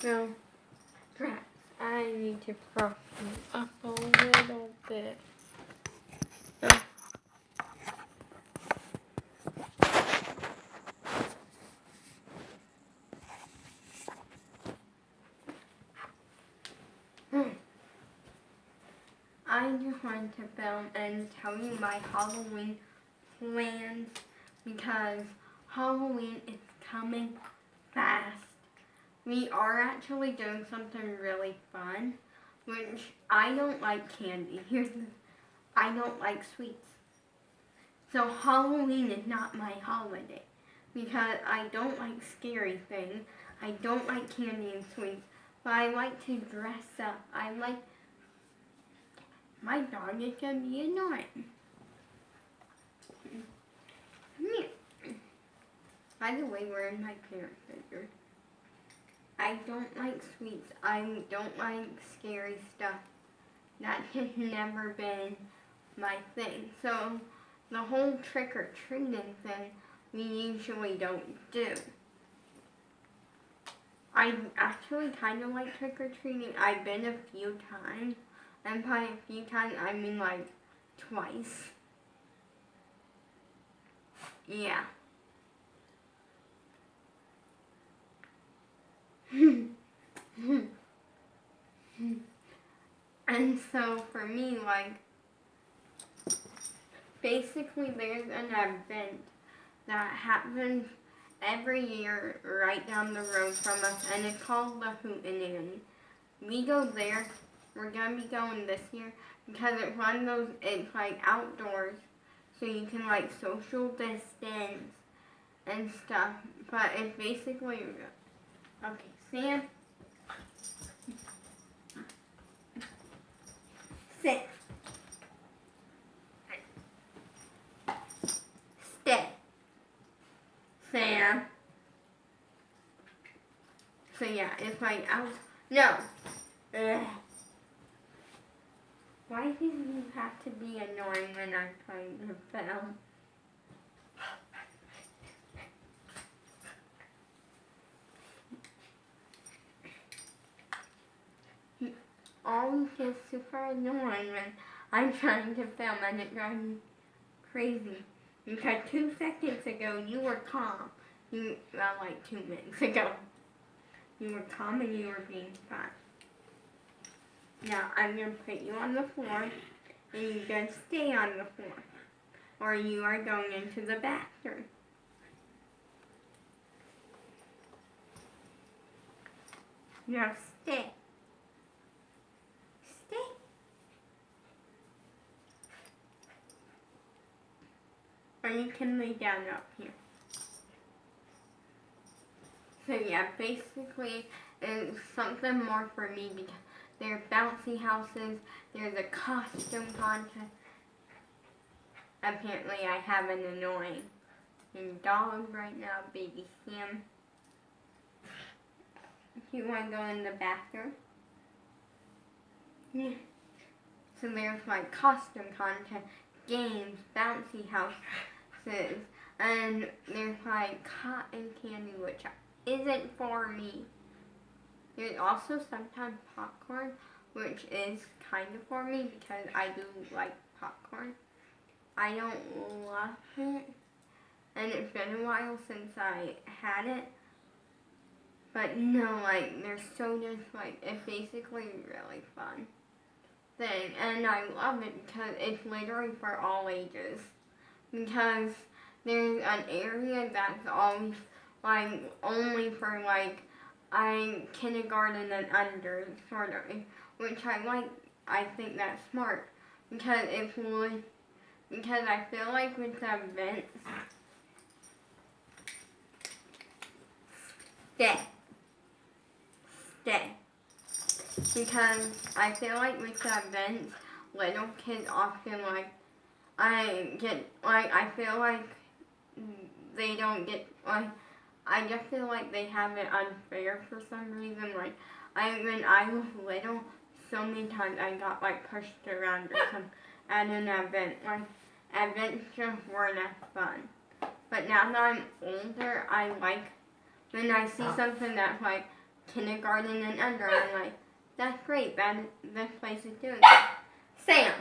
No. Perhaps I need to prop you up a little bit. I just wanted to film and tell you my Halloween plans because Halloween is coming fast. We are actually doing something really fun, which I don't like candy. I don't like sweets. So Halloween is not my holiday because I don't like scary things. I don't like candy and sweets, but I like to dress up. My dog is gonna be annoying. Come here. By the way, we're in my parents' bedroom. I don't like sweets. I don't like scary stuff. That has never been my thing. So the whole trick-or-treating thing, we usually don't do. I actually kind of like trick-or-treating. I've been a few times. And by a few times, I mean like twice. Yeah. And so for me, like, basically there's an event that happens every year right down the road from us, and it's called the Hootenanny. We go there. We're gonna be going this year because it's one of those, it's like outdoors, so you can like social distance and stuff, but it's basically, okay, Sam, sit, stay, Sam. So yeah, it's like out, no. Ugh. Why do you have to be annoying when I'm trying to film? He always gets super annoying when I'm trying to film and it drives me crazy. Because 2 seconds ago you were calm. Like 2 minutes ago. You were calm and you were being fine. Now I'm going to put you on the floor and you're going to stay on the floor. Or you are going into the bathroom. Now stay. Stay. Or you can lay down up here. So yeah, basically it's something more for me because there are bouncy houses, there's a costume contest. Apparently I have an annoying dog right now, baby Sam. Do you want to go in the bathroom? Yeah. So there's like costume contest, games, bouncy houses, and there's like cotton candy, which isn't for me. There's also sometimes popcorn, which is kind of for me because I do like popcorn. I don't love it, and it's been a while since I had it. But no, like, their sodas, like, it's basically really fun thing. And I love it because it's literally for all ages. Because there's an area that's always, like, only for, like, kindergarten and under, sort of. Which I like, I think that's smart. Because it's really, because I feel like with the events, stay. Because I feel like with the events, little kids often I feel like they don't get, I just feel like they have it unfair for some reason. Like, when I was little, so many times I got pushed around or something at an event. Events just weren't as fun. But now that I'm older, I like when I see something that's kindergarten and under. I'm like, that's great. This place is doing Sam.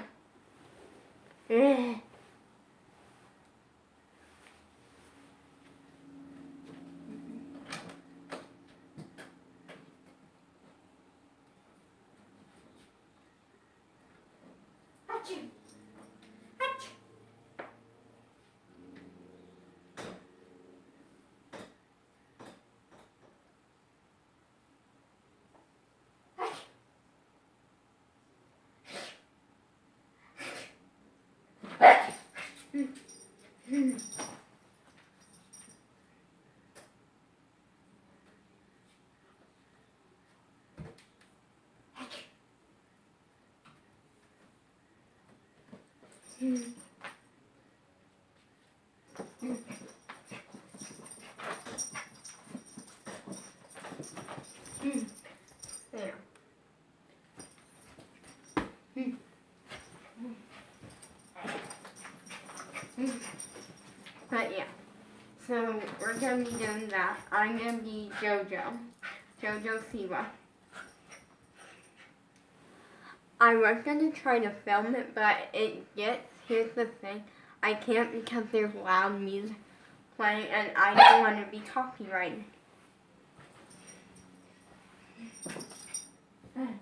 Achoo. Achoo. There. But yeah, so we're gonna be doing that. I'm gonna be Jojo Siwa. I was gonna try to film it, but here's the thing, I can't because there's loud music playing and I don't want to be copyrighted. I'm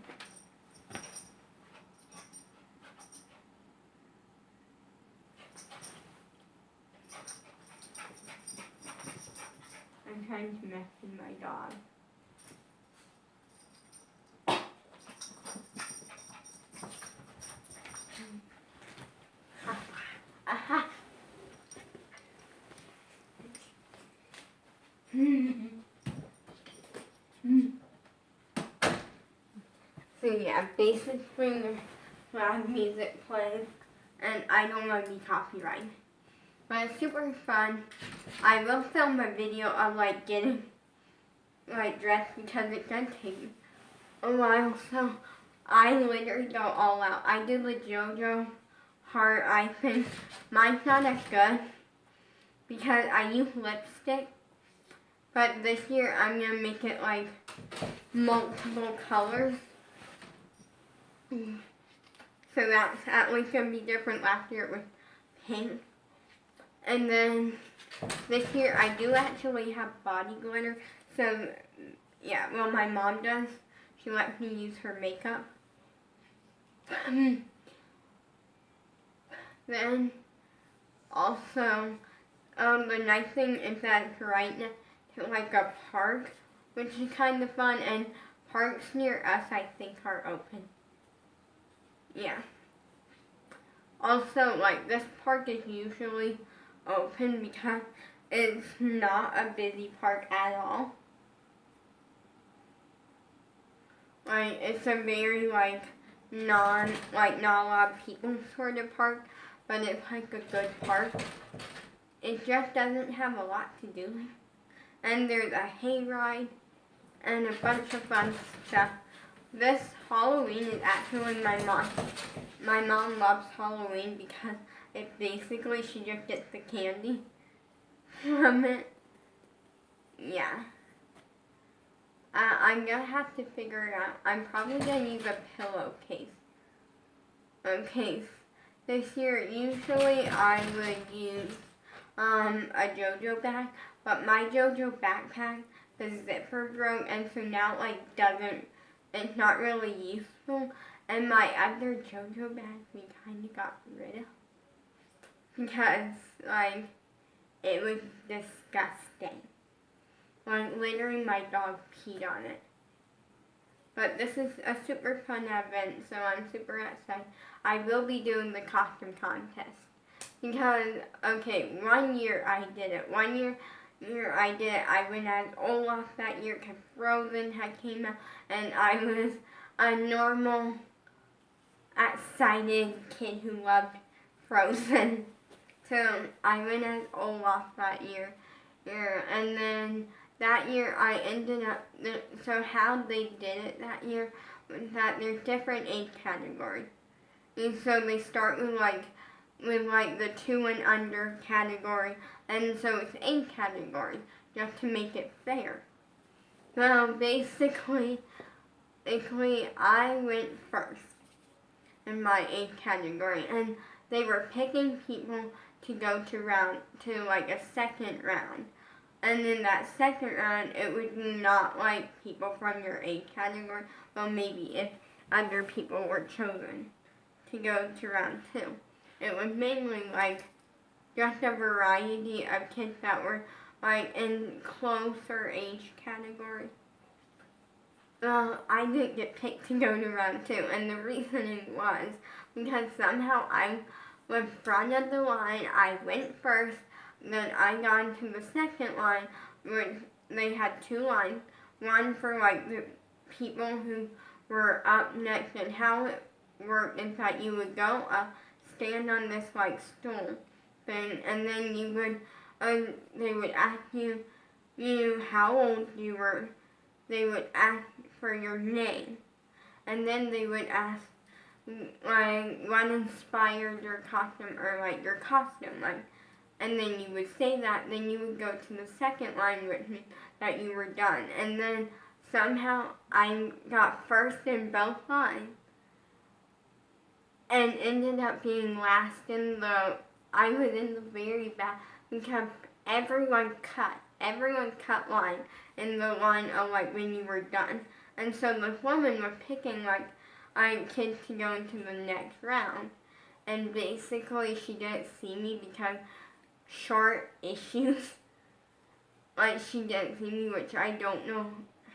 trying to mess with my dog. Aha. So yeah, basically there's loud music playing and I don't want to be copyrighted. But it's super fun. I will film a video of like getting like dressed because it does take a while. So I literally go all out. I do the JoJo heart. I think mine's not as good because I use lipstick. But this year I'm gonna make it like multiple colors. So that's at least gonna be different. Last year it was pink. And then this year I do actually have body glitter. So yeah, well my mom does. She lets me use her makeup. Then also the nice thing is that it's right next to like a park, which is kind of fun, and parks near us I think are open. Yeah. Also, like, this park is usually open because it's not a busy park at all. Like, it's a very, like, not a lot of people sort of park, but it's, like, a good park. It just doesn't have a lot to do. And there's a hayride and a bunch of fun stuff. This Halloween is actually my mom. My mom loves Halloween because it basically she just gets the candy from it. Yeah. I'm gonna have to figure it out. I'm probably gonna use a pillowcase. Okay. This year, usually I would use a JoJo bag, but my JoJo backpack, the zipper broke, and so now it's not really useful. And my other JoJo bag we kind of got rid of because like it was disgusting. Like literally my dog peed on it. But this is a super fun event, so I'm super excited. I will be doing the costume contest because okay, one year I did it. One year I did it. I went as Olaf that year because Frozen had came out, and I was a normal, excited kid who loved Frozen. So I went as Olaf that year, and then that year I ended up. So how they did it that year was that there's different age categories, and so they start with the 2 and under category, and so it's 8 categories just to make it fair. Well, basically, I went first in my age category, and they were picking people to go to like a second round. And in that second round, it would be not like people from your age category, well, maybe if other people were chosen to go to round 2. It was mainly like just a variety of kids that were like in closer age category. I didn't get picked to go to round 2, and the reasoning was because somehow I was front of the line. I went first, then I got into the second line, which they had 2 lines. One for like the people who were up next, and how it worked is that you would go up, stand on this like stool thing, and then you would, they would ask you how old you were. They would ask for your name, and then they would ask like what inspired your costume, or like your costume, like, and then you would say that. Then you would go to the second line, which means that you were done. And then somehow I got first in both lines, and ended up being last in the. I was in the very back because everyone cut line in the line of like when you were done. And so the woman was picking like kids to go into the next round. And basically she didn't see me because short issues. Like she didn't see me, which I don't know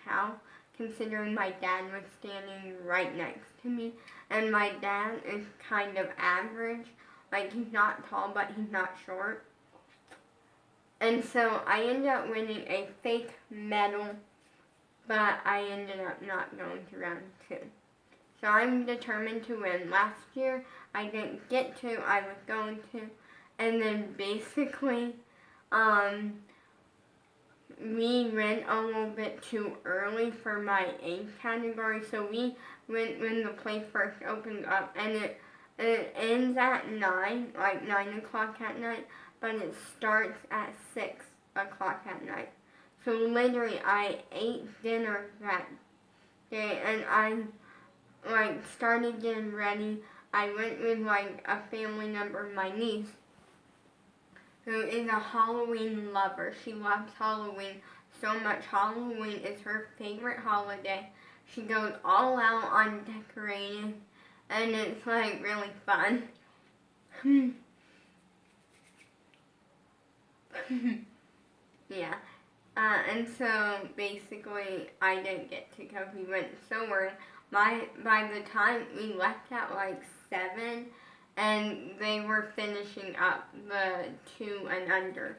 how, considering my dad was standing right next to me. And my dad is kind of average. Like he's not tall, but he's not short. And so I ended up winning a fake medal, but I ended up not going to round 2. So I'm determined to win. Last year I didn't get to, I was going to. And then basically, we went a little bit too early for my age category. So we went when the place first opened up, and it ends at 9, like 9 o'clock at night. But it starts at 6 o'clock at night. So literally I ate dinner that day, and I like started getting ready. I went with like a family member, my niece, who is a Halloween lover. She loves Halloween so much. Halloween is her favorite holiday. She goes all out on decorating, and it's like really fun. Yeah. And so basically I didn't get to go. We went so early. By the time we left at like 7, and they were finishing up the 2 and under.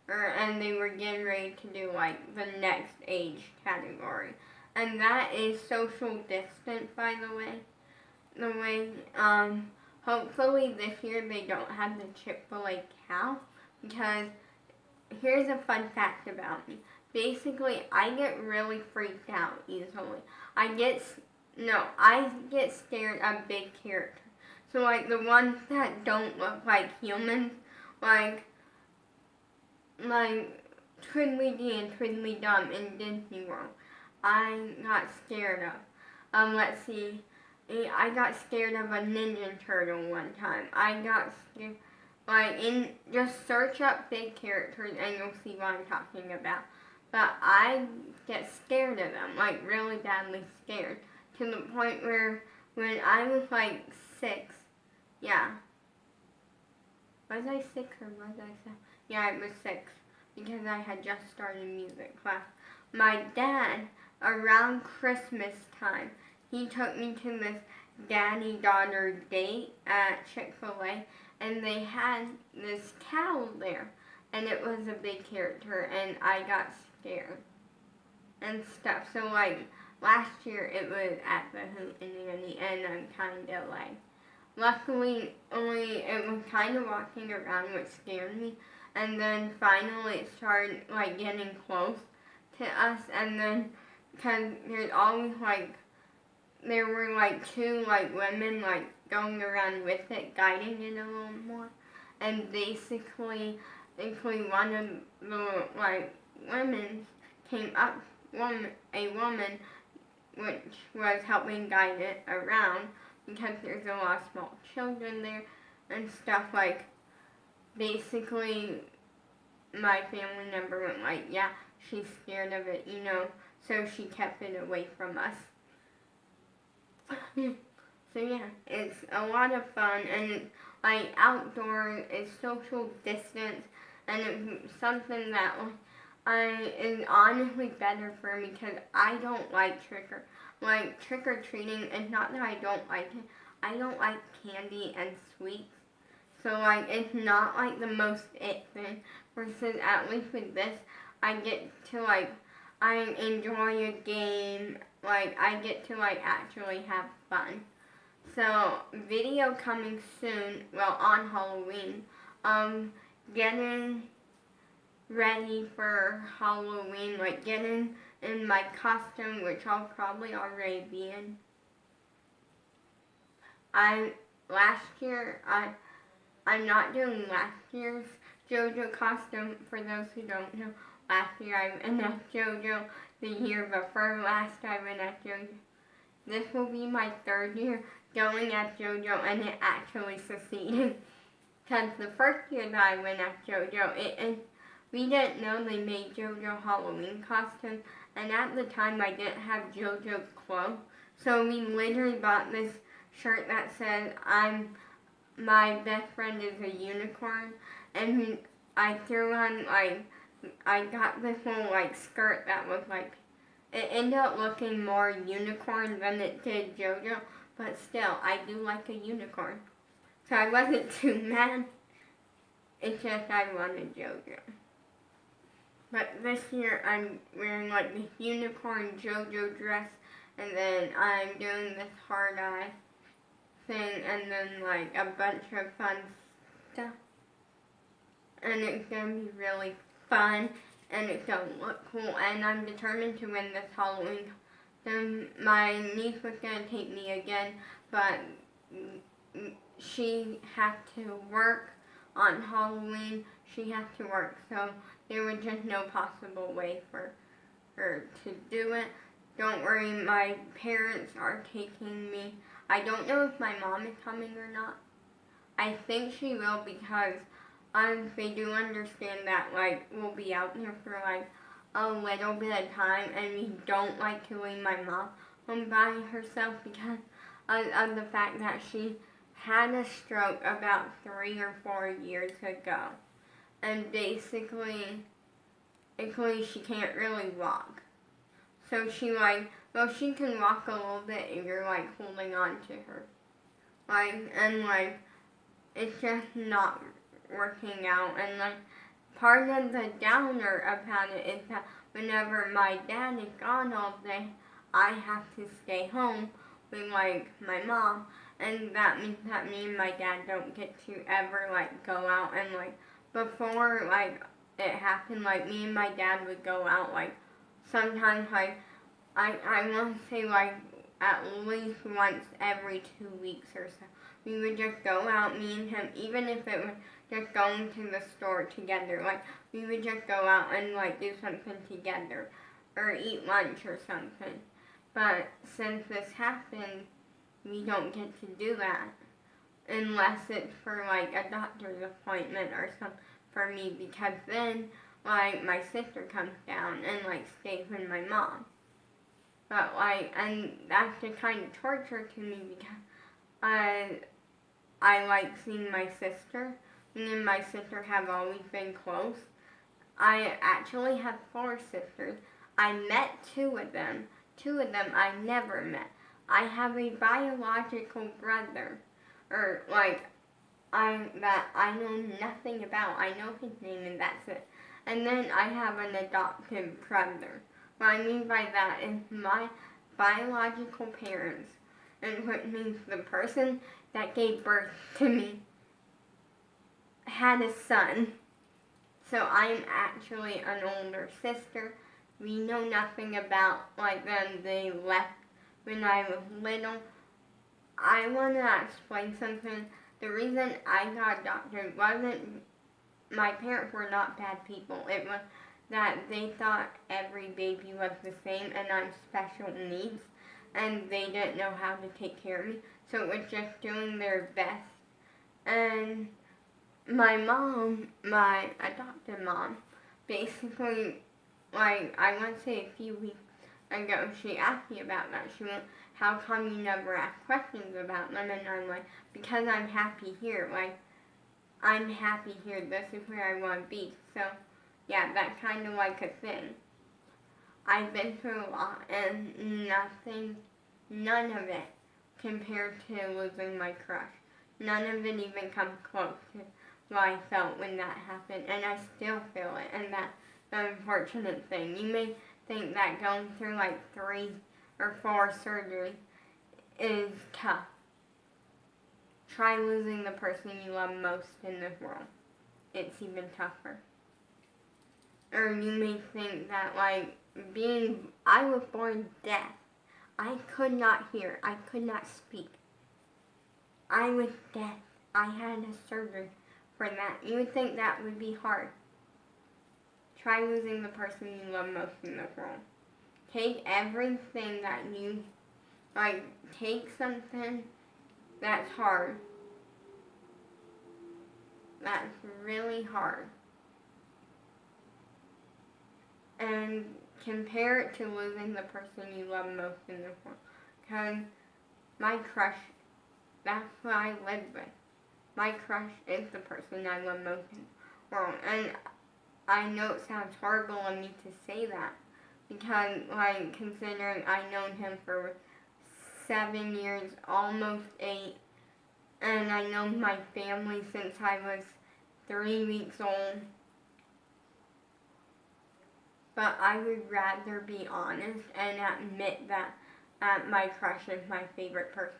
And they were getting ready to do like the next age category. And that is social distance, by the way. Hopefully this year they don't have the Chick-fil-A cow, because here's a fun fact about me. Basically, I get really freaked out easily. I get scared of big characters. So like the ones that don't look like humans, like Tweedledee and Tweedledum in Disney World, I got scared of. Let's see. I got scared of a Ninja Turtle one time. I got scared. Just search up big characters and you'll see what I'm talking about. But I get scared of them, like really badly scared, to the point where when I was like 6, yeah. Was I 6 or was I 7? Yeah, I was 6, because I had just started music class. My dad, around Christmas time, he took me to this daddy-daughter date at Chick-fil-A, and they had this cow there, and it was a big character, and I got scared and stuff. So like last year it was at the Hootenanny, and I'm kind of like, luckily only it was kind of walking around, which scared me, and then finally it started like getting close to us, and then because there's always like, there were like 2 like women like going around with it, guiding it a little more, and basically one of the like women came up a woman which was helping guide it around because there's a lot of small children there and stuff. Like, basically my family member went like, yeah, she's scared of it, so she kept it away from us. So yeah, it's a lot of fun, and like outdoors, it's social distance, and it's something that is honestly better for me because I don't like trick or treating. It's not that I don't like it. I don't like candy and sweets. So like it's not like the most it thing. Versus at least with this, I get to I enjoy a game. Like I get to actually have fun. So video coming soon. Well, on Halloween. Getting ready for Halloween, like getting in my costume, which I'll probably already be in. Last year, I'm not doing last year's JoJo costume. For those who don't know, last year I went as JoJo. The year before last, I went as JoJo. This will be my third year going as JoJo, and it actually succeeded. Because the first year that I went as JoJo, we didn't know they made JoJo Halloween costumes, and at the time I didn't have JoJo's clothes. So we literally bought this shirt that said, my best friend is a unicorn, and I threw on, I got this little, skirt that was, it ended up looking more unicorn than it did JoJo, but still, I do like a unicorn. So I wasn't too mad. It's just I wanted JoJo. But this year I'm wearing this unicorn JoJo dress, and then I'm doing this hard eye thing, and then a bunch of fun stuff. And it's gonna be really fun, and it's gonna look cool, and I'm determined to win this Halloween. Then my niece was gonna take me again, but she had to work on Halloween. She had to work, so there was just no possible way for her to do it. Don't worry, my parents are taking me. I don't know if my mom is coming or not. I think she will because they do understand that we'll be out there for a little bit of time, and we don't like to leave my mom home by herself because of the fact that she had a stroke about 3 or 4 years ago. And basically she can't really walk. So she she can walk a little bit if you're holding on to her. It's just not working out. And part of the downer about it is that whenever my dad is gone all day, I have to stay home with my mom, and that means that me and my dad don't get to ever go out. And before it happened, me and my dad would go out sometimes I want to say at least once every 2 weeks or so. We would just go out, me and him, even if it was just going to the store together. We would just go out and do something together or eat lunch or something. But since this happened, we don't get to do that unless it's for a doctor's appointment or something for me, because then my sister comes down and stays with my mom. But and that's the kind of torture to me because I like seeing my sister. Me and my sister have always been close. I actually have 4 sisters. I met 2 of them. 2 of them I never met. I have a biological brother, or that I know nothing about. I know his name and that's it. And then I have an adopted brother. What I mean by that is my biological parents, and which means the person that gave birth to me had a son. So I'm actually an older sister. We know nothing about them. They left when I was little. I want to explain something. The reason I got adopted wasn't, my parents were not bad people. It was that they thought every baby was the same and I'm special needs and they didn't know how to take care of me. So it was just doing their best. And my mom, my adopted mom, basically, like, I want to say a few weeks ago, she asked me about that. She went, how come you never ask questions about them? And I'm like, because I'm happy here. Like, I'm happy here. This is where I want to be. So, yeah, that's kind of like a thing. I've been through a lot, and none of it compared to losing my crush. None of it even comes close to what I felt when that happened, and I still feel it, and that's the unfortunate thing. You may think that going through like 3 or 4 surgeries is tough. Try losing the person you love most in this world. It's even tougher. Or you may think that like I was born deaf. I could not hear. I could not speak. I was deaf. I had a surgery for that. You would think that would be hard. Try losing the person you love most in this world. Take everything that you, like, take something that's hard. That's really hard. And compare it to losing the person you love most in this world. Because my crush, that's what I live with. My crush is the person I love most in the world. And I know it sounds horrible of me to say that. Because, like, considering I've known him for 7 years, almost 8. And I know my family since I was 3 weeks old. But I would rather be honest and admit that my crush is my favorite person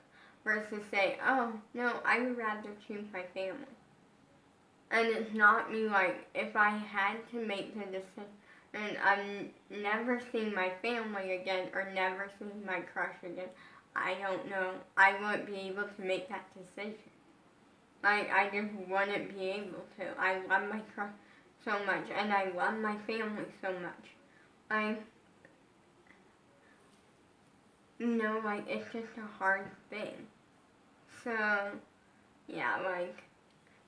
versus say, oh, no, I would rather choose my family. And it's not me, like, if I had to make the decision and I'm never seeing my family again or never seeing my crush again, I don't know. I wouldn't be able to make that decision. Like, I just wouldn't be able to. I love my crush so much, and I love my family so much. Like, it's just a hard thing. So, yeah, like,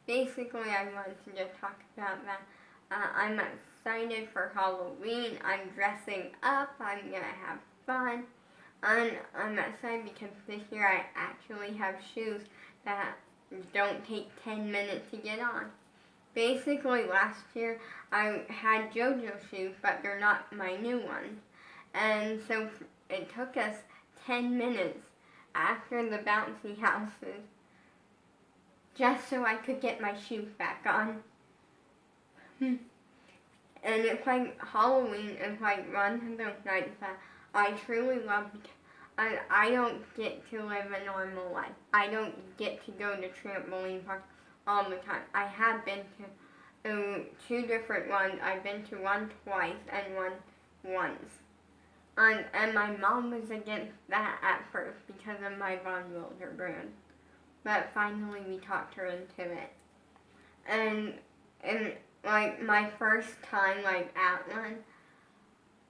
basically I wanted to just talk about that. I'm excited for Halloween. I'm dressing up. I'm going to have fun. And I'm excited because this year I actually have shoes that don't take 10 minutes to get on. Basically, last year I had JoJo shoes, but they're not my new ones. And so it took us 10 minutes after the bouncy houses just so I could get my shoes back on. And it's like Halloween is like one of those nights that I truly love because I don't get to live a normal life. I don't get to go to trampoline parks all the time. I have been to 2 different ones. I've been to one twice and one once. And my mom was against that at first because of my Von Wilder brand. But finally we talked her into it. And like my first time like at one,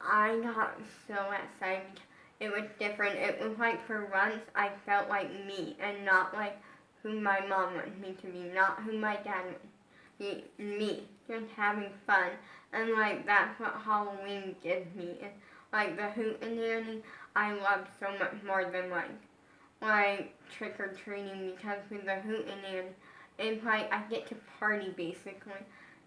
I got so excited. It was different. It was like for once I felt like me and not like who my mom wanted me to be, not who my dad wanted me. Me, just having fun. And like that's what Halloween gives me. And like the hootenanny, I love so much more than like trick or treating because with the hootenanny, it's like I get to party basically.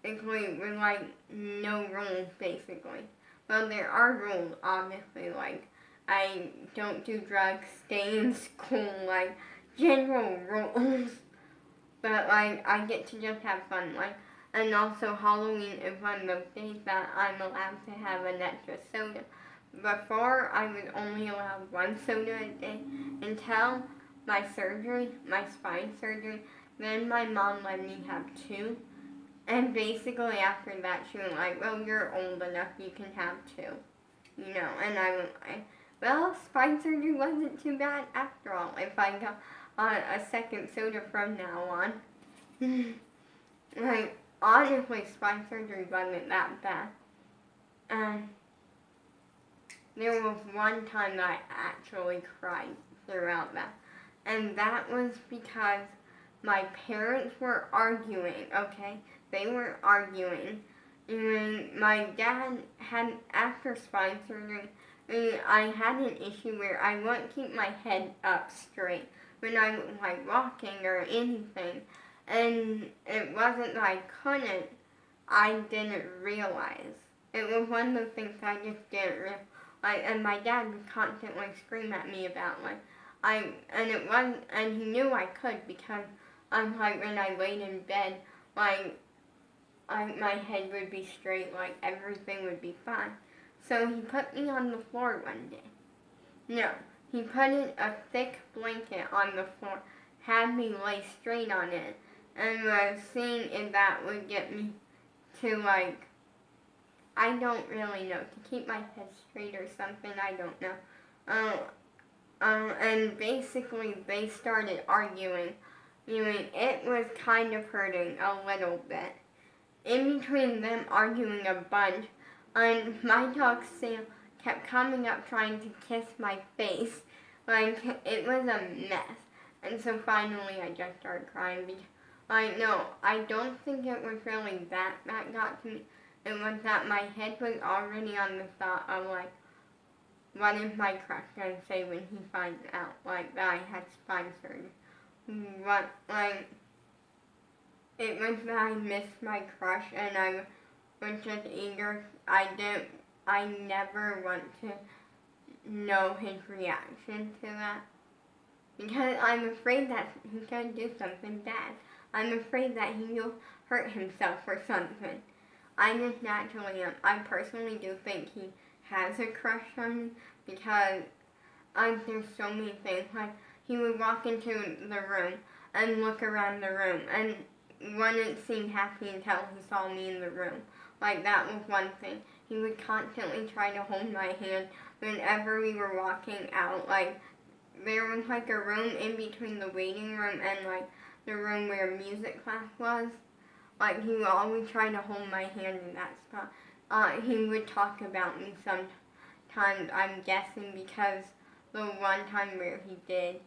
It's like with like no rules basically. Well, there are rules obviously, like I don't do drugs, stay in school, like general rules. But like I get to just have fun, like, and also Halloween is one of those days that I'm allowed to have an extra soda. Before I was only allowed 1 soda a day until my surgery, my spine surgery. Then my mom let me have 2. And basically after that she was like, well, you're old enough, you can have 2. You know, and I was like, well, spine surgery wasn't too bad after all if I got a second soda from now on. Like, honestly, spine surgery wasn't that bad. And there was one time that I actually cried throughout that. And that was because my parents were arguing, okay? They were arguing. And my dad had, after spine surgery, I had an issue where I wouldn't keep my head up straight when I was like walking or anything. And it wasn't that I couldn't, I didn't realize. It was one of the things I just didn't realize. And my dad would constantly scream at me about and he knew I could because like when I laid in bed, my head would be straight, like everything would be fine. So he put me on the floor one day. No, he put a thick blanket on the floor, had me lay straight on it, and was seeing if that would get me to I don't really know, to keep my head straight or something, I don't know. And basically they started arguing. It was kind of hurting a little bit. In between them arguing a bunch, and my dog Sam kept coming up trying to kiss my face. It was a mess. And so finally I just started crying because, no, I don't think it was really that got to me. It was that my head was already on the thought of what is my crush gonna say when he finds out that I had spine surgery? It was that I missed my crush and I was just eager. I never want to know his reaction to that because I'm afraid that he's gonna do something bad. I'm afraid that he will hurt himself or something. I just naturally am. I personally do think he has a crush on me because there's so many things. He would walk into the room and look around the room and wouldn't seem happy until he saw me in the room. That was one thing. He would constantly try to hold my hand whenever we were walking out. There was a room in between the waiting room and the room where music class was. He would always try to hold my hand in that spot. He would talk about me sometimes, I'm guessing, because the one time where he did,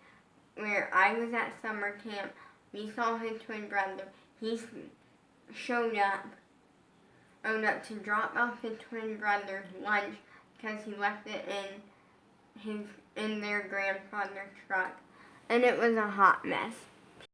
where I was at summer camp, we saw his twin brother. He showed up to drop off his twin brother's lunch because he left it in their grandfather's truck. And it was a hot mess.